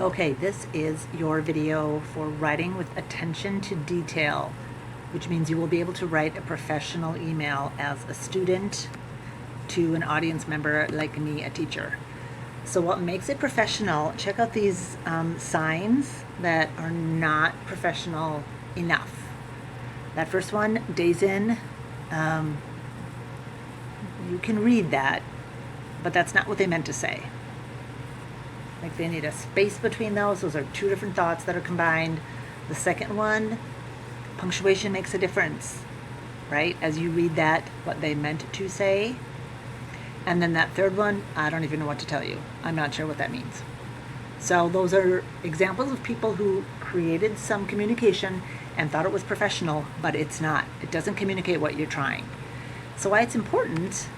Okay, this is your video for writing with attention to detail, which means you will be able to write a professional email as a student to an audience member like me, a teacher. So what makes it professional, check out these signs that are not professional enough. That first one, days in, you can read that, but that's not what they meant to say. Like they need a space between those. Those are two different thoughts that are combined. The second one, punctuation makes a difference, right? As you read that, what they meant to say. And then that third one, I don't even know what to tell you. I'm not sure what that means. So those are examples of people who created some communication and thought it was professional, but it's not. It doesn't communicate what you're trying. So why it's important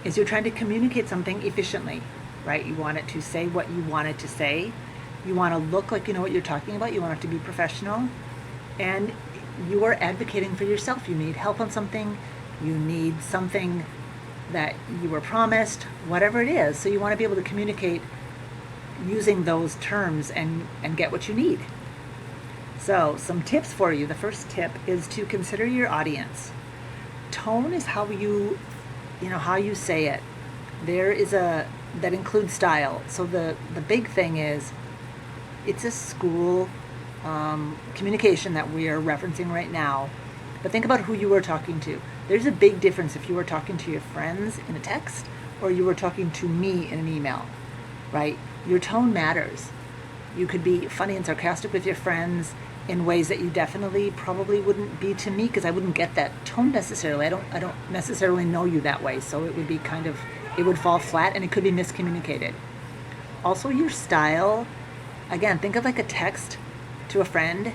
is you're trying to communicate something efficiently, right? You want it to say what you want it to say. You want to look like you know what you're talking about. You want it to be professional. And you are advocating for yourself. You need help on something. You need something that you were promised, whatever it is. So you want to be able to communicate using those terms and get what you need. So some tips for you. The first tip is to consider your audience. Tone is how you say it. That includes style. So the big thing is, it's a school communication that we are referencing right now. But think about who you were talking to. There's a big difference if you were talking to your friends in a text or you were talking to me in an email, right? Your tone matters. You could be funny and sarcastic with your friends in ways that you definitely probably wouldn't be to me, because I wouldn't get that tone necessarily. I don't necessarily know you that way, so it would be it would fall flat and it could be miscommunicated. Also, your style, again, think of like a text to a friend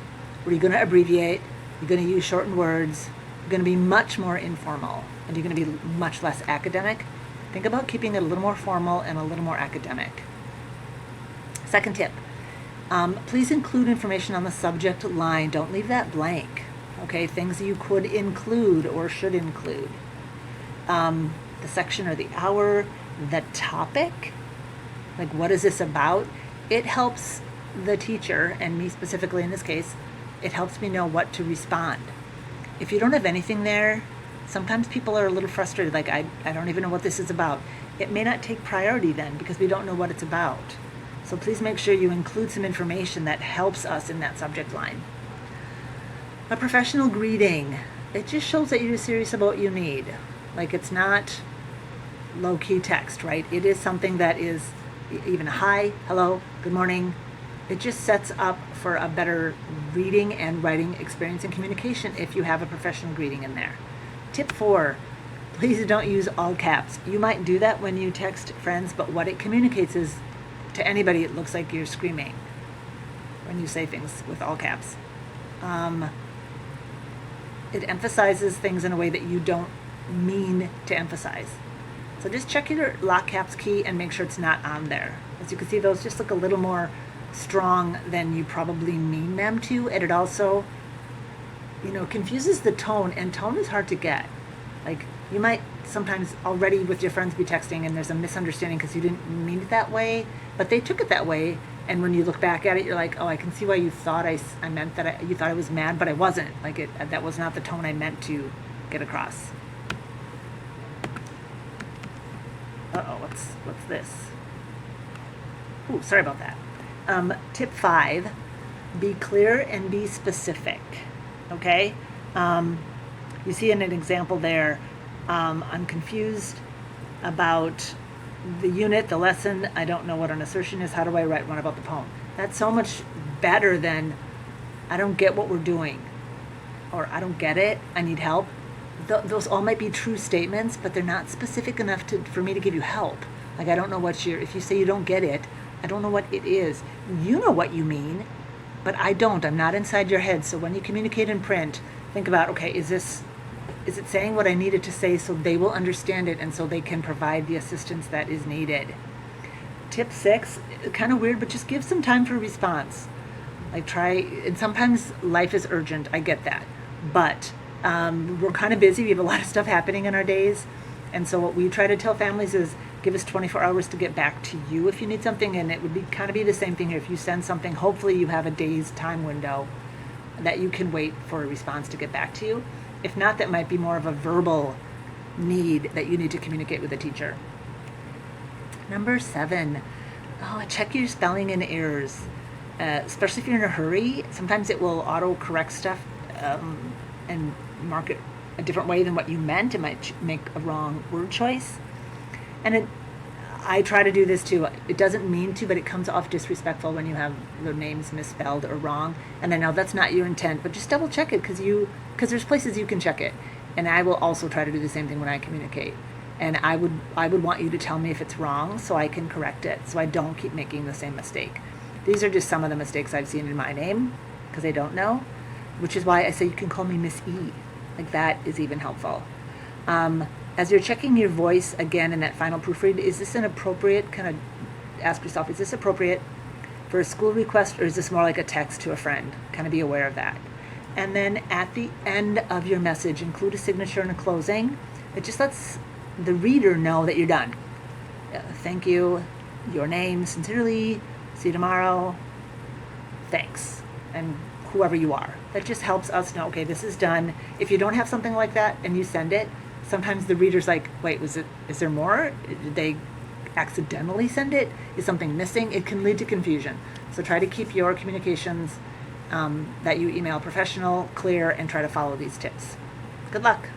where you're going to abbreviate, you're going to use shortened words, you're going to be much more informal, and you're going to be much less academic. Think about keeping it a little more formal and a little more academic. Second tip, please include information on the subject line. Don't leave that blank. Okay, things you could include or should include. The section or the hour, the topic, like what is this about? It helps the teacher, and me specifically in this case, it helps me know what to respond. If you don't have anything there, sometimes people are a little frustrated, like I don't even know what this is about. It may not take priority then because we don't know what it's about. So please make sure you include some information that helps us in that subject line. A professional greeting, it just shows that you're serious about what you need. Like, it's not low-key text, right? It is something that is even hi, hello, good morning. It just sets up for a better reading and writing experience and communication if you have a professional greeting in there. Tip 4, please don't use all caps. You might do that when you text friends, but what it communicates is, to anybody, it looks like you're screaming when you say things with all caps. It emphasizes things in a way that you don't mean to emphasize. So just check your lock caps key and make sure it's not on there. As you can see, those just look a little more strong than you probably mean them to, and it also, confuses the tone, and tone is hard to get. Like, you might sometimes already with your friends be texting and there's a misunderstanding because you didn't mean it that way, but they took it that way, and when you look back at it, you're like, oh, I can see why you thought I meant that. You thought I was mad, but I wasn't. Like, that was not the tone I meant to get across. Uh-oh, what's this? Ooh, sorry about that. Tip 5, be clear and be specific, okay? You see in an example there, I'm confused about the unit, the lesson. I don't know what an assertion is. How do I write one about the poem? That's so much better than I don't get what we're doing, or I don't get it, I need help. Those all might be true statements, but they're not specific enough for me to give you help. Like, I don't know if you say you don't get it, I don't know what it is. You know what you mean, but I don't. I'm not inside your head. So when you communicate in print, think about, okay, is it saying what I needed to say so they will understand it and so they can provide the assistance that is needed? Tip 6, kind of weird, but just give some time for response. Like, and sometimes life is urgent, I get that. But we're kind of busy, we have a lot of stuff happening in our days. And so what we try to tell families is, Give us 24 hours to get back to you if you need something, and it would be kind of be the same thing here. If you send something, hopefully you have a day's time window that you can wait for a response to get back to you. If not, that might be more of a verbal need that you need to communicate with the teacher. Number 7, check your spelling and errors. Especially if you're in a hurry, sometimes it will auto-correct stuff and mark it a different way than what you meant. It might make a wrong word choice. And I try to do this too. It doesn't mean to, but it comes off disrespectful when you have the names misspelled or wrong. And I know that's not your intent, but just double check it because there's places you can check it. And I will also try to do the same thing when I communicate. And I would want you to tell me if it's wrong so I can correct it, so I don't keep making the same mistake. These are just some of the mistakes I've seen in my name because I don't know, which is why I say you can call me Miss E. Like that is even helpful. As you're checking your voice again in that final proofread, is this an appropriate, kind of ask yourself, is this appropriate for a school request or is this more like a text to a friend? Kind of be aware of that. And then at the end of your message, include a signature and a closing. It just lets the reader know that you're done. Thank you, your name, sincerely, see you tomorrow, thanks, and whoever you are. That just helps us know, okay, this is done. If you don't have something like that and you send it, sometimes the reader's like, wait, is there more? Did they accidentally send it? Is something missing? It can lead to confusion. So try to keep your communications that you email professional, clear, and try to follow these tips. Good luck.